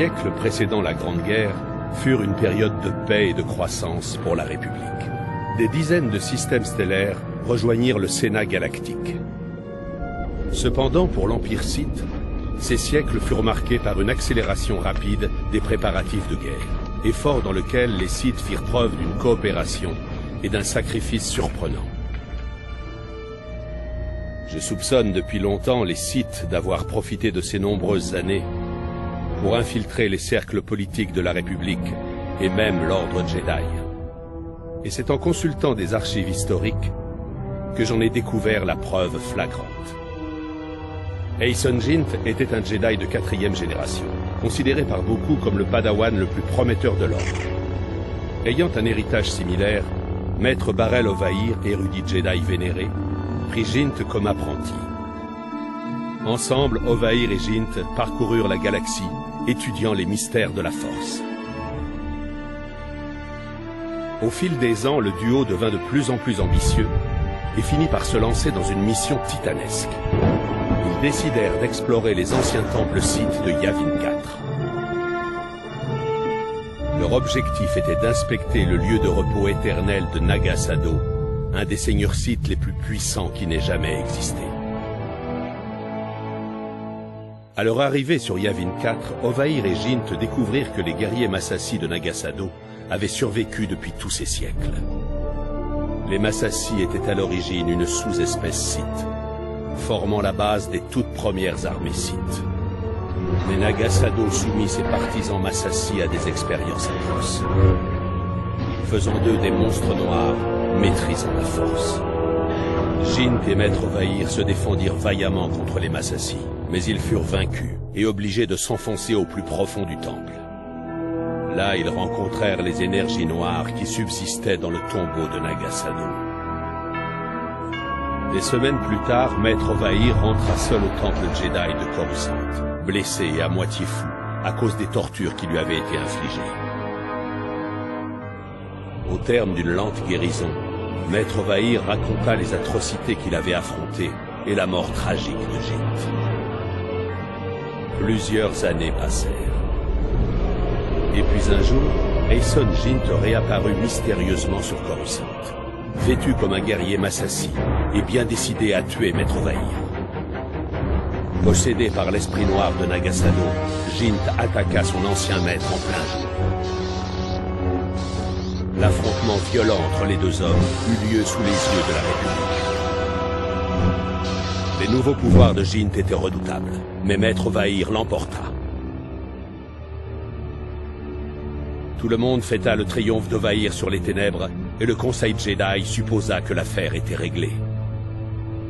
siècles précédant la Grande Guerre furent une période de paix et de croissance pour la République. Des dizaines de systèmes stellaires rejoignirent le Sénat galactique. Cependant, pour l'Empire Sith, ces siècles furent marqués par une accélération rapide des préparatifs de guerre, effort dans lequel les Sith firent preuve d'une coopération et d'un sacrifice surprenant. Je soupçonne depuis longtemps les Sith d'avoir profité de ces nombreuses années pour infiltrer les cercles politiques de la République et même l'ordre Jedi. Et c'est en consultant des archives historiques que j'en ai découvert la preuve flagrante. Aayson Jint était un Jedi de 4e génération, considéré par beaucoup comme le padawan le plus prometteur de l'ordre. Ayant un héritage similaire, Maître Barel Ovaïr, érudit Jedi vénéré, prit Jint comme apprenti. Ensemble, Ovaïr et Jint parcoururent la galaxie, étudiant les mystères de la Force. Au fil des ans, le duo devint de plus en plus ambitieux et finit par se lancer dans une mission titanesque. Ils décidèrent d'explorer les anciens temples Sith de Yavin 4. Leur objectif était d'inspecter le lieu de repos éternel de Naga Sado, un des seigneurs Sith les plus puissants qui n'ait jamais existé. À leur arrivée sur Yavin 4, Ovaïr et Jint découvrirent que les guerriers Massassi de Naga Sado avaient survécu depuis tous ces siècles. Les Massassi étaient à l'origine une sous-espèce Sith, formant la base des toutes premières armées Sith. Mais Naga Sado soumit ses partisans Massassi à des expériences atroces, faisant d'eux des monstres noirs maîtrisant la force. Jint et Maître Ovaïr se défendirent vaillamment contre les Massassi, mais ils furent vaincus et obligés de s'enfoncer au plus profond du temple. Là, ils rencontrèrent les énergies noires qui subsistaient dans le tombeau de Naga Sado. Des semaines plus tard, Maître Ovaïr rentra seul au temple Jedi de Coruscant, blessé et à moitié fou à cause des tortures qui lui avaient été infligées. Au terme d'une lente guérison, Maître Ovaïr raconta les atrocités qu'il avait affrontées et la mort tragique de Jint. Plusieurs années passèrent. Et puis un jour, Aayson Jint réapparut mystérieusement sur Coruscant, vêtu comme un guerrier Massassi et bien décidé à tuer Maître Ovaïr. Possédé par l'esprit noir de Naga Sado, Jint attaqua son ancien maître en plein jour. L'affrontement violent entre les deux hommes eut lieu sous les yeux de la République. Les nouveaux pouvoirs de Jint étaient redoutables, mais Maître Ovaïr l'emporta. Tout le monde fêta le triomphe d'Ovaïr sur les ténèbres et le Conseil Jedi supposa que l'affaire était réglée.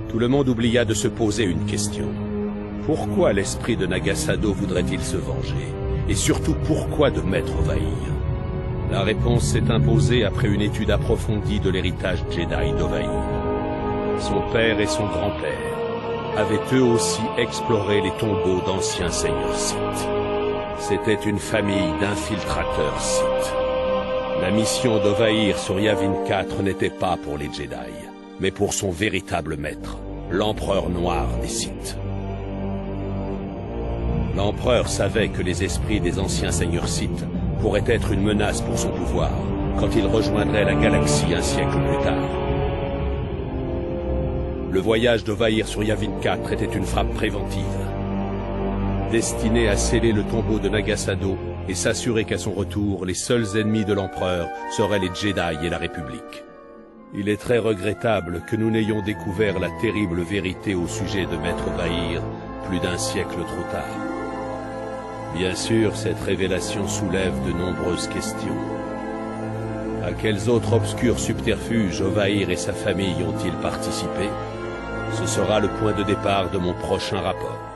Tout le monde oublia de se poser une question. Pourquoi l'esprit de Naga Sado voudrait-il se venger? Et surtout, pourquoi de Maître Ovaïr? La réponse s'est imposée après une étude approfondie de l'héritage Jedi d'Ovaïr. Son père et son grand-père avaient eux aussi exploré les tombeaux d'anciens seigneurs Sith. C'était une famille d'infiltrateurs Sith. La mission d'Ovaïr sur Yavin 4 n'était pas pour les Jedi, mais pour son véritable maître, l'empereur noir des Sith. L'empereur savait que les esprits des anciens seigneurs Sith pourraient être une menace pour son pouvoir quand il rejoindrait la galaxie un siècle plus tard. Le voyage d'Ovaïr sur Yavin 4 était une frappe préventive, destinée à sceller le tombeau de Naga Sado et s'assurer qu'à son retour, les seuls ennemis de l'empereur seraient les Jedi et la République. Il est très regrettable que nous n'ayons découvert la terrible vérité au sujet de Maître Ovaïr plus d'un siècle trop tard. Bien sûr, cette révélation soulève de nombreuses questions. À quels autres obscurs subterfuges Ovaïr et sa famille ont-ils participé? Ce sera le point de départ de mon prochain rapport.